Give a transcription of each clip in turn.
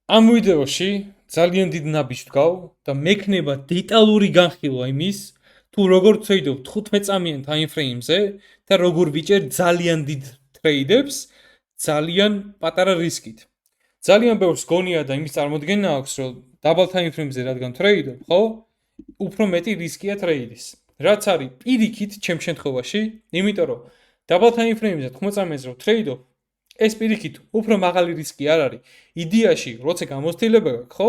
ამ ვიდეოში ძალიან დიდ ნაბიჯს ვდგავ და მექნება დეტალური განხილვა იმის, თუ როგორ ტრეიდობ 15-წამიან ტაიმფრეიმზე და როგორ ვიჭერ ძალიან დიდ ტრეიდებს ძალიან პატარა რისკით. ძალიან ბევრს გონია და იმის წარმოდგენა აქვს, რომ დაბალ ტაიმფრეიმზე რადგან ტრეიდობ, ხო? უფრო მეტი რისკია ტრეიდის. რაც არის პირიქით ჩემ შემთხვევაში, იმიტომ რომ დაბალ ტაიმფრეიმზე 15-წამიანზე რო ტრეიდობ, ეს პირიქით უფრო მაღალი რისკი არ არის. იდეაში, როცა გამოცდილება გაქვს, ხო?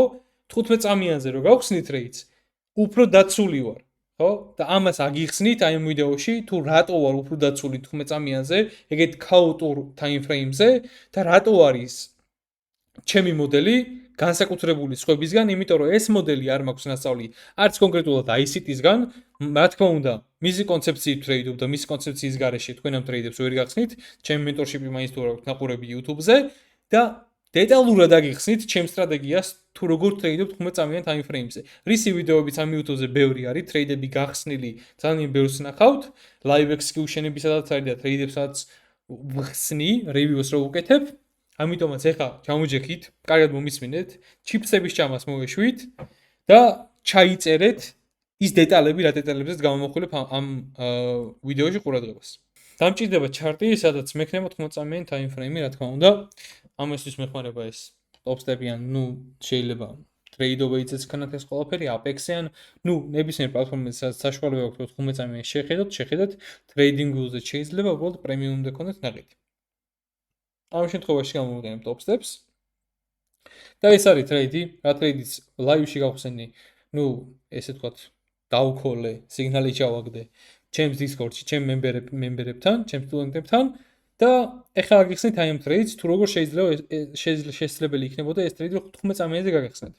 15-წამიანზე რო გავხსნით ტრეიდს, უფრო დაცული ვარ, ხო? და ამას აგიხსნით აი ამ ვიდეოში, თუ რატო ვარ უფრო დაცული 15-წამიანზე, ეგეთ ქაოტურ ტაიმფრეიმზე და რატო არის ჩემი მოდელი განსაკუთრებული სხვებისგან, იმიტომ რომ ეს მოდელი არ მაქვს ნასწავლი არც კონკრეტულად ICT-სგან, რა თქმა უნდა, მისი კონცეფციით ტრეიდობ და მისი კონცეფციის გარეშე თქვენ ამ ტრეიდებს ვერ გახსნით, ჩემი mentorship-ი მაინც თუ რა ნაყურები YouTube-ზე და დეტალურად აგიხსნით ჩემ სტრატეგიას თუ როგორ ტრეიდობ 15-წამიან ტაიმფრეიმზე. რისი ვიდეოებიც ამ YouTube-ზე ბევრი არის, ტრეიდები გახსნილი, ძალიან ბევრს ნახავთ, live execution-ებისაც არის და ტრეიდებსაც ვხსნი, reviews რო ვუკეთებ. ამიტომაც ეხა ჩამოჯექით, კარგად მომისმინეთ, ჩიპსების ჭამას მოვეშვით და ჩაიწერეთ ის დეტალები, რა დეტალებზეც გამომახვილებ ამ ვიდეოში ყურადღებას. დამჭირდება ჩარტი, სადაც მექნება 15-წამიანი ტაიმფრეიმი, რა თქმა უნდა. ამისთვის მეხმარება ეს ტოპ-სტეპი ან შეიძლება ტრეიდოვეიძეც ქნათ ეს ყველაფერი, Apex-ი ან ნებისმიერ პლატფორმაზე სადაც საშუალება აქვს 15-წამიანი შეხედოთ, ტრეიდინგზე შეიძლება უბრალოდ პრემიუმზე ქონდეთ ნაყიდი. ამ შემთხვევაში გამოვიყენებ top steps. და ეს არის ტრეიდი, რა ტრეიდიც ლაივში გავხსენი, ესე ვთქვათ, დავქოლე, სიგნალი ჩავაგდე ჩემს Discord-ში, ჩემ მემბერებთან, ჩემ სტუდენტებთან და ეხლა აგიხსნით აი ამ ტრეიდს, თუ როგორ შესაძლებელი იქნებოდა ეს ტრეიდი 15-წამიანზე გაგახსნათ.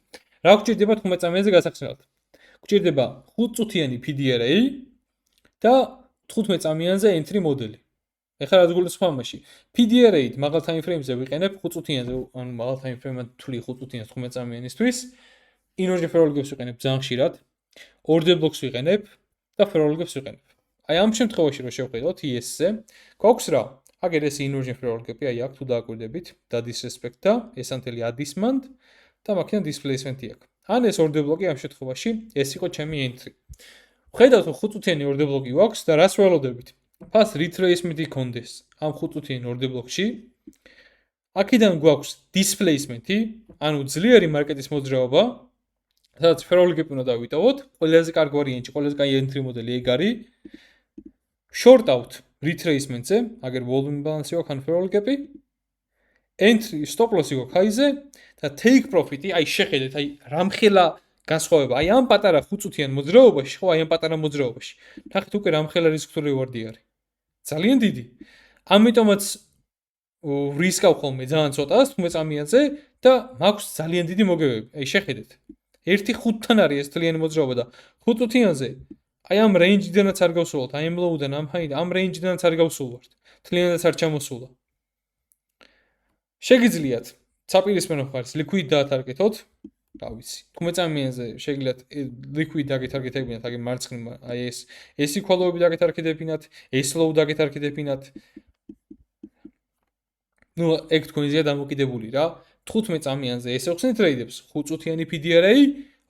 რა გვჭირდება 15-წამიანზე გასახსნელად? გვჭირდება 5-წუთიანი PDRA და 15-წამიანზე entry მოდელი. ეხლა რა გულისხმობ ამაში? PDRA-ით მაღალ ტაიმფრეიმზე ვიყენებ 5-წუთიანზე, ანუ მაღალ ტაიმფრეიმად თვლი 5-წუთიანს 15-წამიანისთვის. Energy ferolegებს ვიყენებ ძალიან ხშირად. Order blocks ვიყენებ და ferolegებს ვიყენებ. აი ამ შემთხვევაში რო შევხედოთ ES-ზე, გვაქვს რა? აგერ ეს energy ferolegები, აი აქ თუ დააკვირდებით, და disrespect და ეს ანთელი adismand და მაქინა displacement-ი აქვს. ან ეს order block-ი ამ შემთხვევაში ეს იყო ჩემი entry. ხედავთ რომ 5-წუთიანი order block-ი გვაქვს და რას ველოდებით? Fast retracement-ი კონდეს ამ 5-წუთიან order block-ში. აქედან გვაქვს displacement-ი, ანუ ძლიერი მარკეტის მოძრაობა, სადაც ferolegები უნდა დავიტოვოთ. ყველაზე კარგი ვარიანტი, ყველაზე კაი entry მოდელი ეგ არის. Short out retracement-ზე, აგერ volume balance-ი აქვს ან ferolegები. Entry stop loss-ი გვაქვს high-ზე და take profit-ი, აი შეხედეთ, აი რამხელა განსხვავება, აი ამ პატარა 5-წუთიან მოძრაობაში, ხო, აი ამ პატარა მოძრაობაში. ნახეთ უკვე რამხელა რისკი რევარდი არის. ძალიან დიდი. ამიტომაც რისკავ ხოლმე ძალიან ცოტას 15-წამიანზე და მაქვს ძალიან დიდი მოგებები. აი შეხედეთ. 1.5-თან არის ეს თლიანი მოძრაობა და 5-წუთიანზე აი ამ რეინჯიდანაც არ გავსულოთ, აი ამ low-დან, ამ high-დან, ამ რეინჯიდანაც არ გავსულვართ. თლიანადაც არ ჩამოსულა. შეგიძლიათ საპირისპირო მხარეს liquid დაატარგეთოთ. რა ვიცი, 15-წამიანზე შეგიძლიათ liquid დაგეთარგეთებინათ, აი მარცხნივ, აი ეს equal-ობები დაგეთარგეთებინათ, ეს low დაგეთარგეთებინათ. ეგ თქვენზეა დამოკიდებული რა. 15-წამიანზე ესე ხსნით ტრეიდებს, 5-წუთიანი PDRA,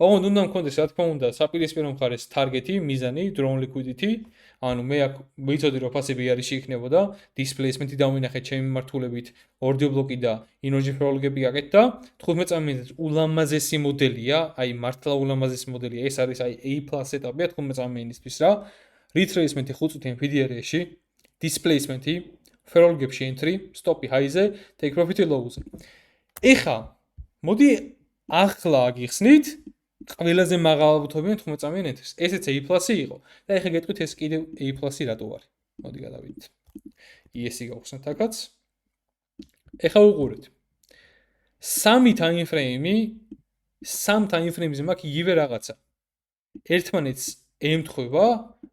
ოღონდ უნდა მქონდეს, რა თქმა უნდა, საპირისპირო მხარეს target-ი, მიზანი, drawn liquidity, ანუ მე აქ ვიცოდი რომ ფასები არის შეიქნებოდა, displacement-ი დავინახეთ ჩემი მართულებით, order block-ი და energy ferolegები გაკეთდა და 15-წამიანზე ულამაზესი მოდელია, აი მართლა ულამაზესი მოდელია, ეს არის აი A+ ეტაპია 15-წამიანისთვის რა. Retracement-ი 5-წუთიან PDRA-ში, displacement-ი, ferolegებში entry, stop-ი high-ზე, take profit-ი low-ზე. ეხა მოდი ახლა აგიხსნით ყველაზე მაღალბუთობიან 15-წამიან entry-ს. ესეც A+-ი იყო და ეხა გეტყვით ეს კიდევ A+-ი რატო არის? მოდი გადავიდეთ. ES-ი გავხსნათ აქაც. ეხა უყურეთ. 3 ტაიმფრეიმზე მაქვს იგივე რაღაცა. ერთმანეთს ემთხვევა,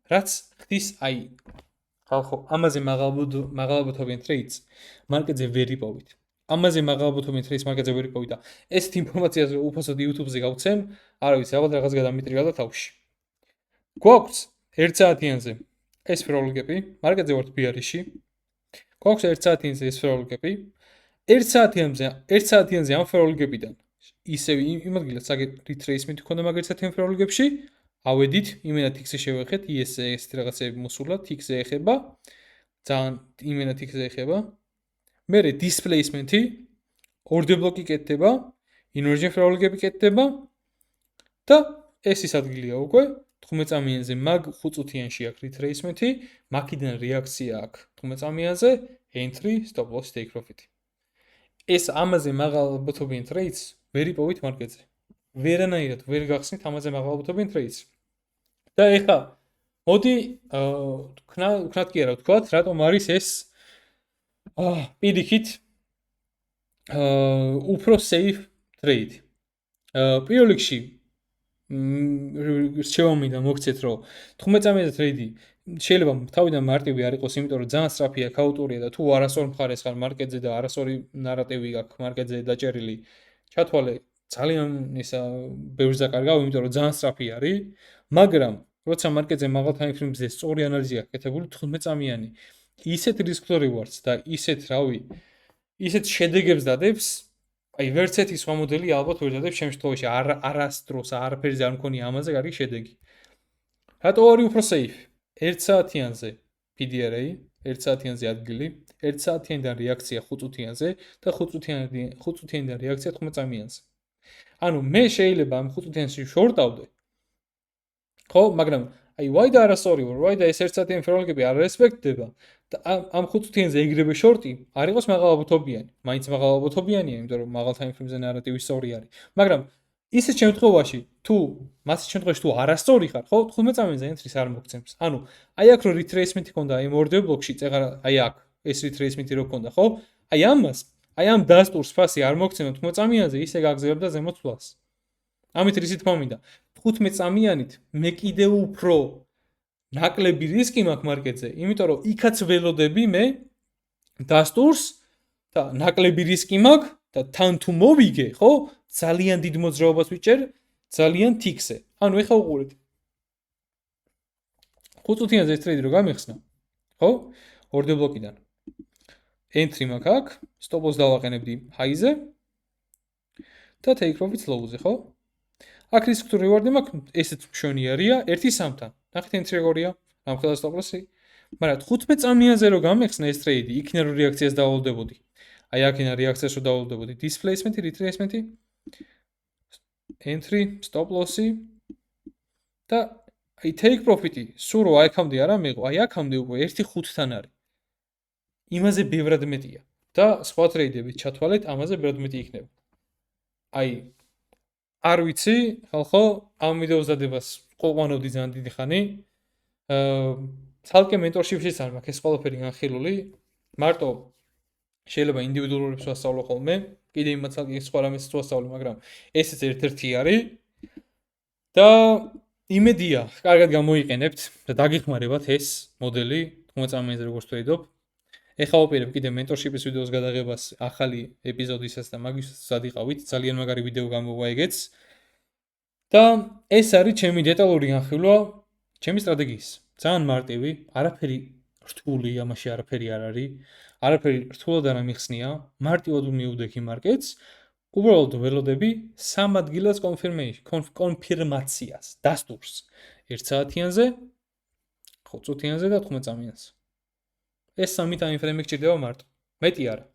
რაც ხდის აი ხალხო, ამაზე მაღალბუთობიან ტრეიდს მარკეტზე ვერ იპოვით. ამაზე მაღალბუთობიან ტრეიდს მარკეტზე ვერ იპოვით და ესეთ ინფორმაციას რომ უფასოდ YouTube-ზე გავცემ, არა ვიცი, ალბათ რაღაც გადამიტრიალდა თავში. გვაქვს 1 საათიანზე ეს ferolegები, მარკეტზე ვართ BR-ში. გვაქვს 1 საათიანზე ეს ferolegები. 1 საათიანზე ამ ferolegebიდან ისევ იმ ადგილას საგეთ retracement ქონდა მაგალითად თემპეროლოგებში, ავედით, იმენად x-ზე შევეხეთ, ES-ზე ესეთი რაღაცები მოსულა, x-ზე ეხება, ძალიან იმენად x-ზე ეხება. მერე displacement-ი, ორდე ბლოკი კეთდება, inversion ფეროლოგები კეთდება და ეს ის ადგილია უკვე 15 წამიანზე მაგ 5 წუთიანში აქვს retracement-ი, მაგიდან რეაქცია აქვს 15 წამიანზე, entry, stop loss, take profit. ეს ამაზე მაღალ ალბათობიან trades ვერ იპოვით მარკეტზე. ვერანაირად ვერ გახსნით ამაზე მაღალ ალბათობიან trades. და ეხლა მოდი ვქნათ კი არა ვთქვათ, რატომ არის ეს პირიქით უფრო safe trade. პირველ რიგში რჩევამიდან მოგცეთ, რომ 15 წამიანი ტრეიდი შეიძლება თავიდან მარტივი არ იყოს, იმიტომ რომ ძალიან სწრაფია, ქაოტურია და თუ არასწორ მხარეს ხარ მარკეტზე და არასწორი ნარატივი გაქვს მარკეტზე დაჭერილი, ჩათვალე ძალიან ისა ბევრს დაკარგავ, იმიტომ რომ ძალიან სწრაფი არის, მაგრამ როცა მარკეტზე მაღალ ტაიმფრეიმზე სწორი ანალიზი გაკეთებული 15 წამიანი, ისეთ risk rewards და ისეთ შედეგებს დადებს, აი ვერც ერთი სხვა მოდელი ალბათ ვერ დადებს ჩემ შემთხვევაში არასდროს არაფერზე არ მქონია ამაზე კარგი შედეგი. რატო არის უფრო safe? 1 საათიანზე PDRA, 1 საათიანზე ადგილი, 1 საათიანიდან რეაქცია 5 წუთიანზე და 5 წუთიანიდან რეაქცია 15 წამიანზე. ანუ მე შეიძლება ამ 5 წუთიანში შორტავდე. ხო, მაგრამ აი why და არასწორი ვარ, why და ეს 1 საათიანი ფეროლოგები არ რესპექტდება და ამ 5 წუთიანზე ეგრევე შორტი არ იყოს მაღალაბუთობიანი. მაინც მაღალაბუთობიანია, იმიტომ რომ მაღალ ტაიმფრეიმზე ნარატივის სწორი არის. მაგრამ ისეთ შემთხვევაში მასეთ შემთხვევაში თუ არასწორი ხარ, ხო, 15 წამიანზე entry-ს არ მოგცემს. ანუ აი აქ რო retracement-ი ქონდა იმ ორდე ბლოკში, წეღარ აი აქ ეს retracement-ი რო ქონდა, ხო? აი ამ დასტურს ფასი არ მოგცემა 15 წამიანზე, ისე გაგზავნებდა ზემოთ ფლას. ამით რისი თქმა მინდა? 15 წამიანით მე კიდევ უფრო ნაკლები რისკი მაქვს მარკეტზე, იმიტომ რომ იქაც ველოდები მე დასტურს და ნაკლები რისკი მაქვს და თან თუ მოვიგე, ხო? ძალიან დიდ მოძრაობას ვიჭერ, ძალიან TX-ზე. ანუ ეხლა უყურეთ. 5 წუთიანზე ეს ტრეიდი რო გამიხსნა, ხო? ორდე ბლოკიდან. Entry მაქვს აქ, stop loss დავაყენებდი high-ზე და take profit low-ზე, ხო? აქ risk to reward-ი მაქვს, ესეც მშვენიერია, 1-3-თან. ნახეთ entry როგორია, ამხელა stop loss-ი. მაგრამ 15 წამიანზე რო გამიხსნა ეს ტრეიდი, იქნა რო რეაქციას დავალდებოდი. აი აქინა რეაქციას რო დავალდებოდი, displacement-ი, retracement-ი, entry, stop loss-ი და აი take profit-ი, სულ რო აქამდე არ ამიღო, აი აქამდე უკვე 1-5-თან არის. იმაზე ბევრად მეტია და სხვა ტრეიდებით ჩათვალეთ, ამაზე ბევრად მეტი იქნება. აი არ ვიცი, ხალხო, ამ ვიდეოს დადებას ყვანავდი ძალიან დიდი ხანი. ცალკე mentorship-შიც არ მაქვს ეს ყველაფერი განხილული. მარტო შეიძლება ინდივიდუალურებს ვასწავლო ხოლმე, კიდე იმათ ცალკე სხვა რამეს ვასწავლო, მაგრამ ესეც ერთ-ერთი არის. და იმედია, კარგად გამოიყენებთ და დაგიხმარებათ ეს მოდელი 15 წამიანზე როგორც ვთქვით. ეხლა ვაპირებ კიდე mentorship-ის ვიდეოს გადაღებას ახალი ეპიზოდისას და მაგისაც სადიყავით, ძალიან მაგარი ვიდეო გამოვა ეგეც. და ეს არის ჩემი დეტალური განხილვა ჩემი სტრატეგიის. ძალიან მარტივი, არაფერი რთული ამაში არაფერი არ არის. არაფერი რთულად არ ამიხსნია, მარტივად მივდექი მარკეტს. უბრალოდ ველოდები 3 ადგილას კონფირმაციას, დასტურს 1 საათიანზე, 5 წუთიანზე და 15 წამიანზე. ეს 3 ტაიმფრეიმი გჭირდება მარტო. მეტი არა.